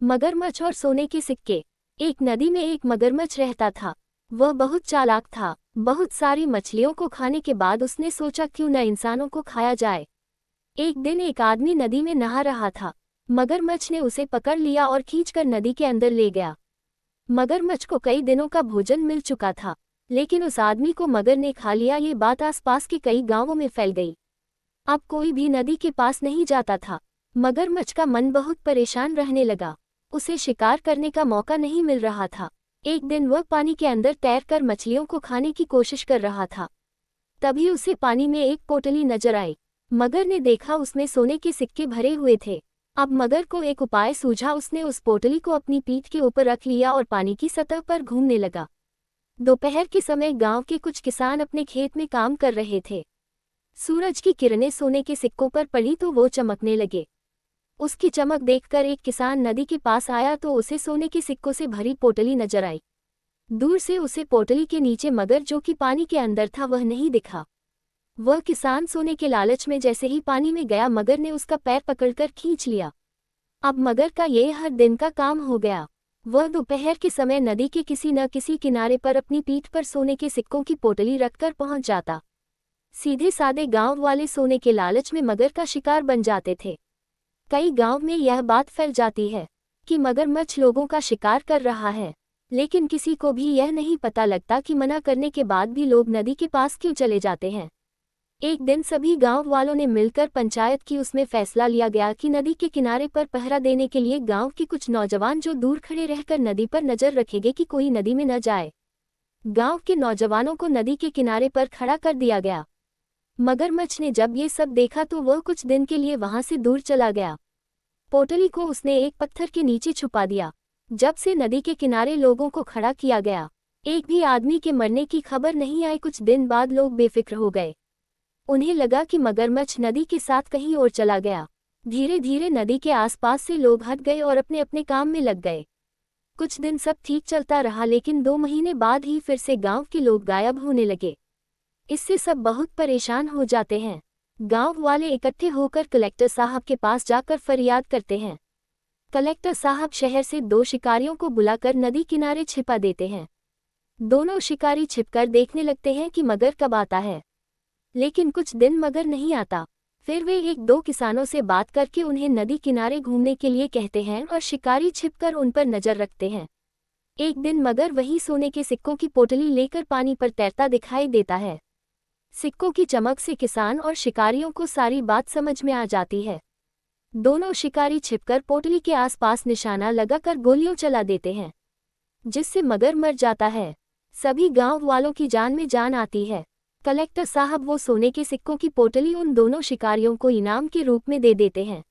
मगरमच्छ और सोने के सिक्के। एक नदी में एक मगरमच्छ रहता था। वह बहुत चालाक था। बहुत सारी मछलियों को खाने के बाद उसने सोचा क्यों न इंसानों को खाया जाए। एक दिन एक आदमी नदी में नहा रहा था। मगरमच्छ ने उसे पकड़ लिया और खींचकर नदी के अंदर ले गया। मगरमच्छ को कई दिनों का भोजन मिल चुका था, लेकिन उस आदमी को मगर ने खा लिया। ये बात आसपास के कई गांवों में फैल गई। अब कोई भी नदी के पास नहीं जाता था। मगरमच्छ का मन बहुत परेशान रहने लगा। उसे शिकार करने का मौका नहीं मिल रहा था। एक दिन वह पानी के अंदर तैरकर मछलियों को खाने की कोशिश कर रहा था। तभी उसे पानी में एक पोटली नजर आई। मगर ने देखा उसमें सोने के सिक्के भरे हुए थे। अब मगर को एक उपाय सूझा। उसने उस पोटली को अपनी पीठ के ऊपर रख लिया और पानी की सतह पर घूमने लगा। दोपहर के समय गांव के कुछ किसान अपने खेत में काम कर रहे थे। सूरज की किरणें सोने के सिक्कों पर पड़ी तो वो चमकने लगे। उसकी चमक देखकर एक किसान नदी के पास आया तो उसे सोने के सिक्कों से भरी पोटली नजर आई। दूर से उसे पोटली के नीचे मगर जो कि पानी के अंदर था वह नहीं दिखा। वह किसान सोने के लालच में जैसे ही पानी में गया, मगर ने उसका पैर पकड़कर खींच लिया। अब मगर का ये हर दिन का काम हो गया। वह दोपहर के समय नदी के किसी न किसी किनारे पर अपनी पीठ पर सोने के सिक्कों की पोटली रखकर पहुंच जाता। सीधे सादे गांव वाले सोने के लालच में मगर का शिकार बन जाते थे। कई गांव में यह बात फैल जाती है कि मगरमच्छ लोगों का शिकार कर रहा है, लेकिन किसी को भी यह नहीं पता लगता कि मना करने के बाद भी लोग नदी के पास क्यों चले जाते हैं। एक दिन सभी गांव वालों ने मिलकर पंचायत की। उसमें फैसला लिया गया कि नदी के किनारे पर पहरा देने के लिए गांव के कुछ नौजवान जो दूर खड़े रहकर नदी पर नजर रखेंगे कि कोई नदी में न जाए। गांव के नौजवानों को नदी के किनारे पर खड़ा कर दिया गया। मगरमच्छ ने जब ये सब देखा तो वह कुछ दिन के लिए वहां से दूर चला गया। पोटली को उसने एक पत्थर के नीचे छुपा दिया। जब से नदी के किनारे लोगों को खड़ा किया गया, एक भी आदमी के मरने की खबर नहीं आई। कुछ दिन बाद लोग बेफिक्र हो गए। उन्हें लगा कि मगरमच्छ नदी के साथ कहीं और चला गया। धीरे धीरे नदी के आसपास से लोग हट गए और अपने अपने काम में लग गए। कुछ दिन सब ठीक चलता रहा, लेकिन 2 महीने बाद ही फिर से गांव के लोग गायब होने लगे। इससे सब बहुत परेशान हो जाते हैं। गांव वाले इकट्ठे होकर कलेक्टर साहब के पास जाकर फरियाद करते हैं। कलेक्टर साहब शहर से 2 शिकारियों को बुलाकर नदी किनारे छिपा देते हैं। दोनों शिकारी छिपकर देखने लगते हैं कि मगर कब आता है, लेकिन कुछ दिन मगर नहीं आता। फिर वे 1-2 किसानों से बात करके उन्हें नदी किनारे घूमने के लिए कहते हैं और शिकारी छिपकर उन पर नजर रखते हैं। एक दिन मगर वही सोने के सिक्कों की पोटली लेकर पानी पर तैरता दिखाई देता है। सिक्कों की चमक से किसान और शिकारियों को सारी बात समझ में आ जाती है। दोनों शिकारी छिपकर पोटली के आसपास निशाना लगाकर गोलियां चला देते हैं, जिससे मगर मर जाता है। सभी गांव वालों की जान में जान आती है। कलेक्टर साहब वो सोने के सिक्कों की पोटली उन दोनों शिकारियों को इनाम के रूप में दे देते हैं।